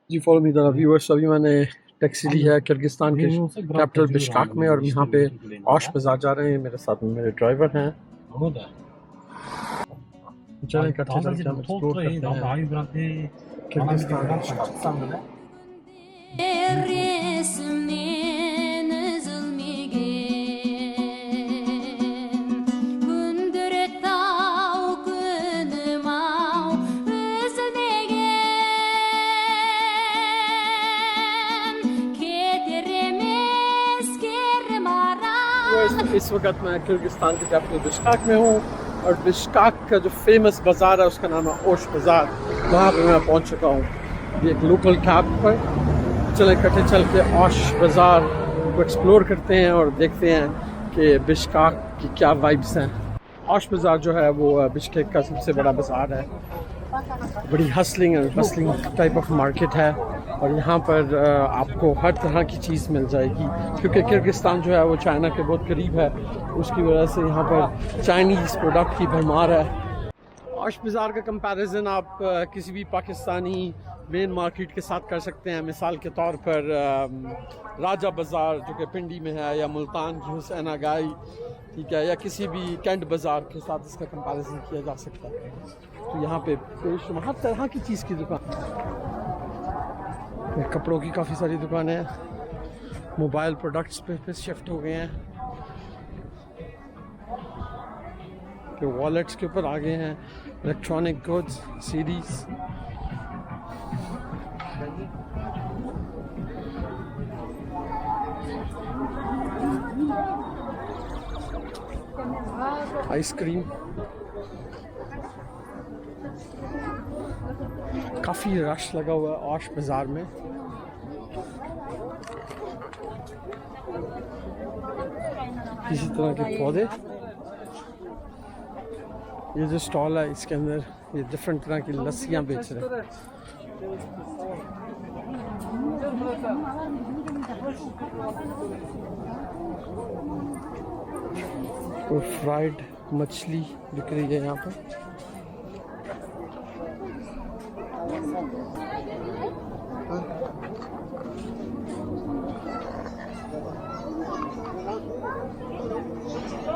Ji follow me the viewers. अभी मैंने taxi ली है किर्गिस्तान के कैपिटल बिश्काक में और यहाँ पे ओश बाजार जा रहे हैं। मेरे साथ में मेरे ड्राइवर हैं। चलें इकट्ठे चल के हम एक्सप्लोर करते हैं किर्गिस्तान। इस वक्त मैं किर्गिस्तान के कैपिटल बिश्काक में हूँ और बिश्काक का जो फेमस बाज़ार है उसका नाम है ओश बाज़ार। वहाँ पे मैं पहुँच चुका हूँ ये एक लोकल कैब पर। चलें इकट्ठे चल के ओश बाज़ार को एक्सप्लोर करते हैं और देखते हैं कि बिश्काक की क्या वाइब्स हैं। ओश बाज़ार जो है वो बिश्केक का सबसे बड़ा बाज़ार है। बड़ी हसलिंग और बसलिंग टाइप ऑफ मार्केट है और यहाँ पर आपको हर तरह की चीज़ मिल जाएगी क्योंकि किर्गिस्तान जो है वो चाइना के बहुत करीब है। उसकी वजह से यहाँ पर चाइनीज़ प्रोडक्ट की भरमार है। ओश बाज़ार का कंपैरिजन आप किसी भी पाकिस्तानी मेन मार्केट के साथ कर सकते हैं। मिसाल के तौर पर राजा बाज़ार जो कि पिंडी में है, या मुल्तान की हुसैन आगाई, ठीक है, या किसी भी कैंट बाज़ार के साथ इसका कंपैरिजन किया जा सकता है। तो यहाँ पे हर तरह की चीज़ की दुकान, कपड़ों की काफ़ी सारी दुकानें हैं। मोबाइल प्रोडक्ट्स पे शिफ्ट हो गए हैं कि वॉलेट्स के ऊपर आ गए हैं। इलेक्ट्रॉनिक गुड्स सीरीज, आइसक्रीम, काफ़ी रश लगा हुआ है ओश बाज़ार में। किसी तरह के पौधे, ये जो स्टॉल है इसके अंदर ये डिफरेंट तरह की लस्सियाँ बेच रहे हैं। और फ्राइड मछली बिक रही है यहाँ पर।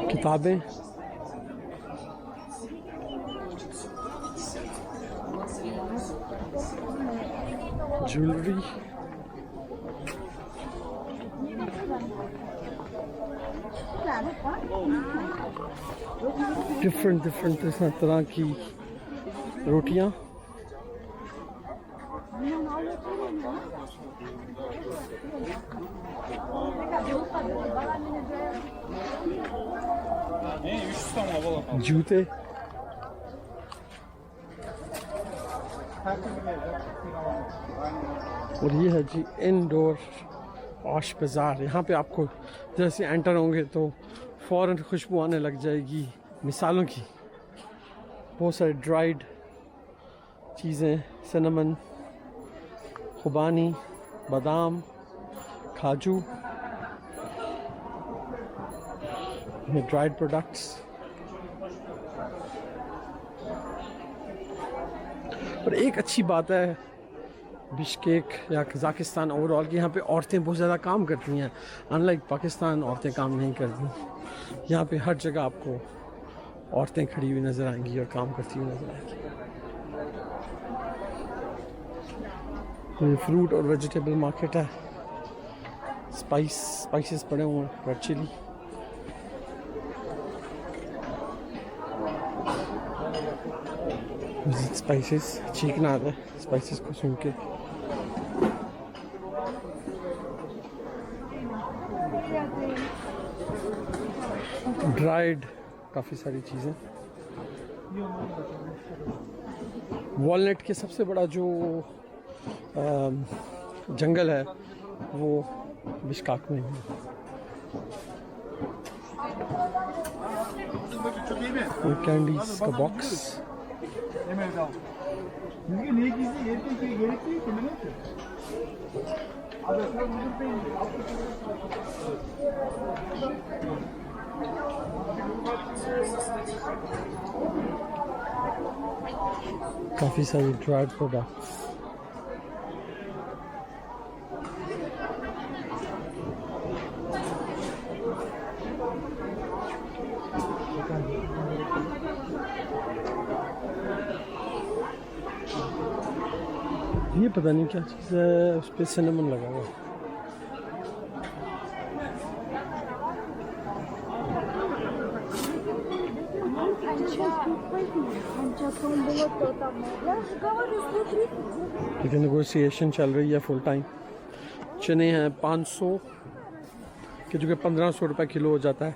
किताबें, ज्वेलरी, डिफरेंट तरह की रोटियां। जूते, और ये है जी इंडोर ओश बाज़ार। यहाँ पे आपको जैसे एंटर होंगे तो फ़ौरन खुशबू आने लग जाएगी मिसालों की। बहुत सारे ड्राइड चीज़ें, सिनेमन, खुबानी, बादाम, काजू, ये ड्राइड प्रोडक्ट्स। और एक अच्छी बात है बिश्केक या कज़ाकिस्तान ओवरऑल की, यहाँ पे औरतें बहुत ज़्यादा काम करती हैं। अनलाइक पाकिस्तान औरतें काम नहीं करती। यहाँ पे हर जगह आपको औरतें खड़ी हुई नज़र आएंगी और काम करती हुई नज़र आएंगी। ये फ्रूट और वेजिटेबल मार्केट है। स्पाइसेस पड़े हुए हैं, रेड चिली, स्पाइसेस चीखना आता है स्पाइसेस को सुन के। ड्राइड काफ़ी सारी चीज़ें। वॉलनट के सबसे बड़ा जो जंगल है वो बिश्काक में है। कैंडीज का बॉक्स, काफ़ी सारी ड्राइड प्रोडक्ट्स। ये पता नहीं क्या चीज़ है, उस पर सिनेमन लगा हुआ। लेकिन नेगोशिएशन चल रही है फुल टाइम। चने हैं 500 के, जो कि 1500 रुपये किलो हो जाता है।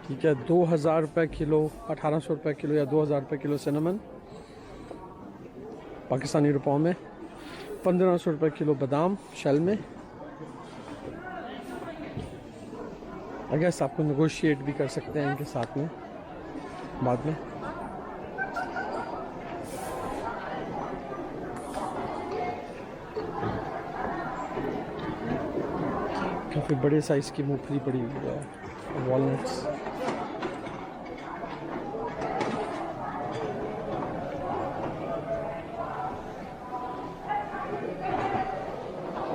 ठीक है, 2000 रुपये किलो, 1800 रुपये किलो या 2000 रुपये किलो सिनेमन पाकिस्तानी रुपयों में। 1500 रुपये किलो बादाम शेल में। अगर आपको नेगोशिएट भी कर सकते हैं इनके साथ में बाद में। काफ़ी बड़े साइज़ की मूंगफली पड़ी हुई है, walnuts.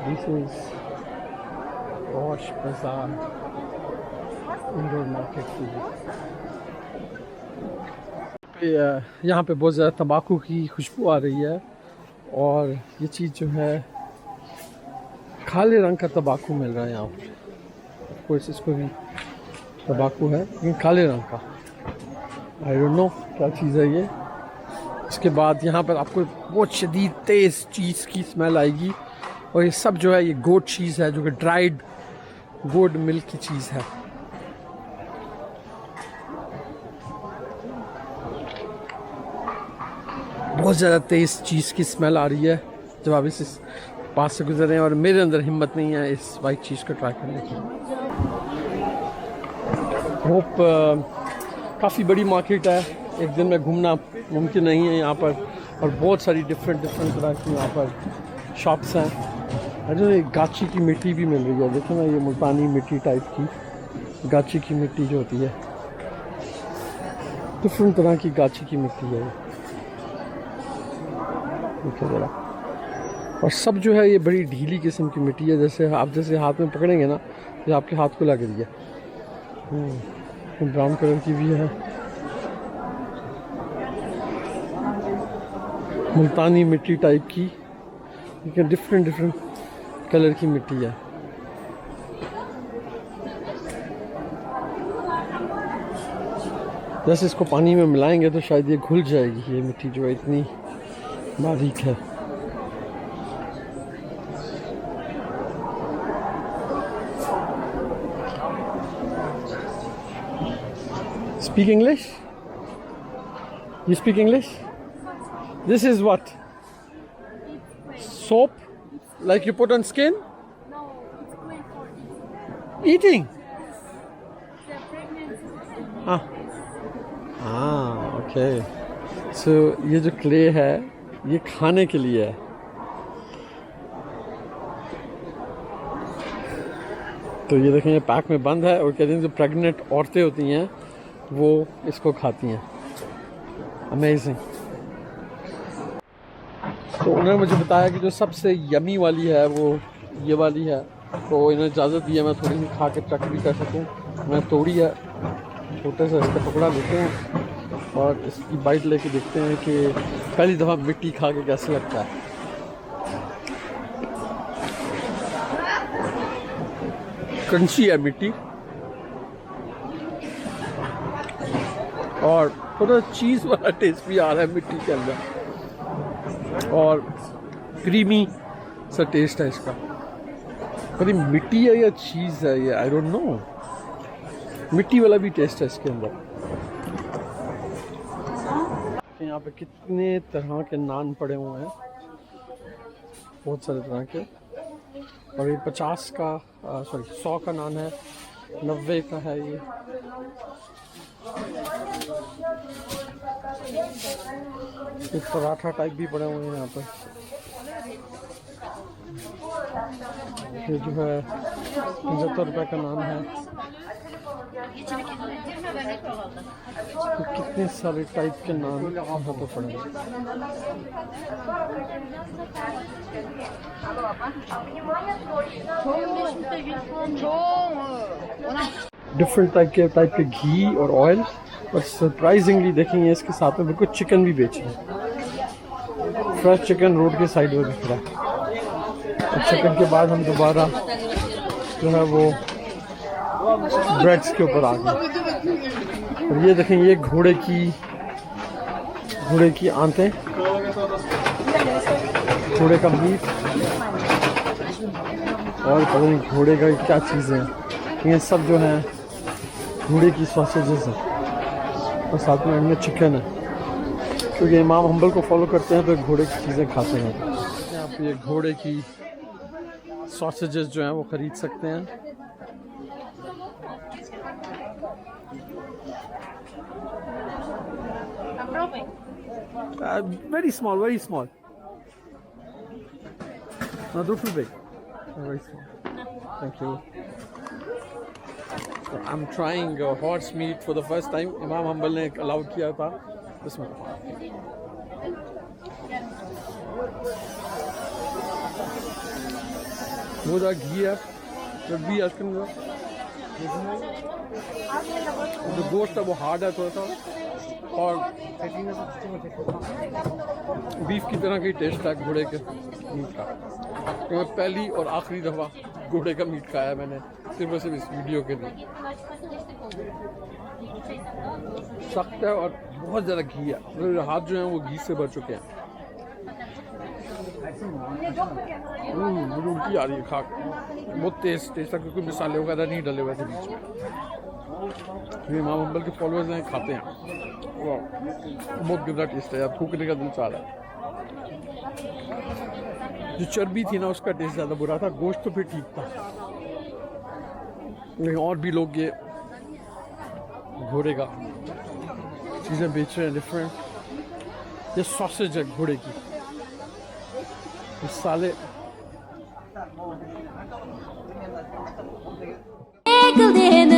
This is Osh Bazar indoor market की। यहाँ पे बहुत ज़्यादा तंबाकू की खुशबू आ रही है, और ये चीज़ जो है काले रंग का तंबाकू मिल रहा है यहाँ पर। कोर्स इसको भी तंबाकू है लेकिन काले रंग का। आई डोंट नो क्या चीज़ है ये। इसके बाद यहाँ पर आपको बहुत शदीद तेज़ चीज़ की स्मेल आएगी, और ये सब जो है ये गोट चीज़ है, जो कि ड्राइड गोट मिल्क की चीज़ है। बहुत ज़्यादा तेज़ चीज़ की स्मेल आ रही है जब आप इस पास से गुजर रहे हैं, और मेरे अंदर हिम्मत नहीं है इस वाइट चीज़ को ट्राई करने की। होप काफ़ी बड़ी मार्केट है, एक दिन में घूमना मुमकिन नहीं है यहाँ पर, और बहुत सारी डिफरेंट तरह की यहाँ पर शॉप्स हैं। अरे गाची की मिट्टी भी मिल रही है, देखो ना, ये मुल्तानी मिट्टी टाइप की गाची की मिट्टी जो होती है, डिफरेंट तरह की गाची की मिट्टी है देखो ज़रा। और सब जो है ये बड़ी ढीली किस्म की मिट्टी है, जैसे आप जैसे हाथ में पकड़ेंगे ना, ये आपके हाथ को लग रही है। ब्राउन कलर की भी है, मुल्तानी मिट्टी टाइप की, लेकिन डिफरेंट कलर की मिट्टी है। जैसे इसको पानी में मिलाएंगे तो शायद ये घुल जाएगी, ये मिट्टी जो है इतनी बारीक है। Speak English? You speak English? This is what? Soap? Like you put on skin? No, it's great for Eating? the pregnancy. Okay. So ये जो क्ले है ये खाने के लिए है। तो ये देखें, ये पैक में बंद है, और कहते हैं जो प्रेग्नेंट औरतें होती हैं वो इसको खाती हैं। अमेजिंग। तो उन्होंने मुझे बताया कि जो सबसे यमी वाली है वो ये वाली है, तो इन्होंने इजाज़त दी है मैं थोड़ी सी खा के चेक भी कर सकूं। मैं तोड़ी है, छोटे से इसका टुकड़ा लेते हैं और इसकी बाइट लेके देखते हैं कि पहली दफ़ा मिट्टी खा के कैसे लगता है। क्रंची है मिट्टी, और थोड़ा चीज़ वाला टेस्ट भी आ रहा है मिट्टी के अंदर, और क्रीमी सा टेस्ट है इसका। पता नहीं मिट्टी है या चीज़ है ये, आई डोंट नो। मिट्टी वाला भी टेस्ट है इसके अंदर। यहाँ पे कितने तरह के नान पड़े हुए हैं, बहुत सारे तरह के। और ये 50 का 100 का नान है, 90 का है ये। एक पराठा टाइप भी पड़े हुए हैं यहाँ पर। ये जो है 75 रुपये का नान है। तो कितने सारे टाइप के नान यहाँ पर पड़े हैं। डिफरेंट टाइप के घी और ऑयल, और सरप्राइजिंगली देखेंगे इसके साथ में बिल्कुल चिकन भी बेच रहे हैं। फ्रेश चिकन रोड के साइड में दिख रहा है। और चिकन के बाद हम दोबारा जो है वो ब्रेड्स के ऊपर आ गए। और ये देखें, ये घोड़े की आंतें, घोड़े का मीट, और पता नहीं घोड़े का क्या चीज़ें हैं। ये सब जो है घोड़े की सॉसेजेस हैं, और साथ में इनमें चिकन है, क्योंकि इमाम हम्बल को फॉलो करते हैं तो घोड़े की चीज़ें खाते हैं। आप ये घोड़े की सॉसेजेस जो हैं वो ख़रीद सकते हैं। Very small. Not too big. Very small. Thank you. So I'm trying horse meat for the first time. Imam Hanbal ने allow किया था इसमें। मोदा घी है, जब भी आजकल जो गोश्त है वो हार्ड है थोड़ा सा, और बीफ की तरह की टेस्ट है घोड़े के मीट का। तो मैं पहली और आखिरी दफ़ा घोड़े का मीट खाया मैंने, सिर्फ और सिर्फ इस वीडियो के लिए। सख्त है और बहुत ज़्यादा घी है, मेरे हाथ जो हैं वो घी से भर चुके हैं। मुझे उल्टी आ रही है खा के, बहुत टेस्ट है, क्योंकि मसाले वगैरह नहीं डले हुए थे बीच में। ये इमाम हम्बल के फॉलोअर्स हैं, खाते हैं, बहुत गंदा टेस्ट है यार, थूकने का दिल चाह रहा है। जो चर्बी थी ना उसका टेस्ट ज़्यादा बुरा था, गोश्त तो फिर ठीक था। लेकिन और भी लोग ये घोड़े का चीज़ें बेच रहे हैं डिफरेंट। ये सॉसेज है घोड़े की, इस साले एक दिन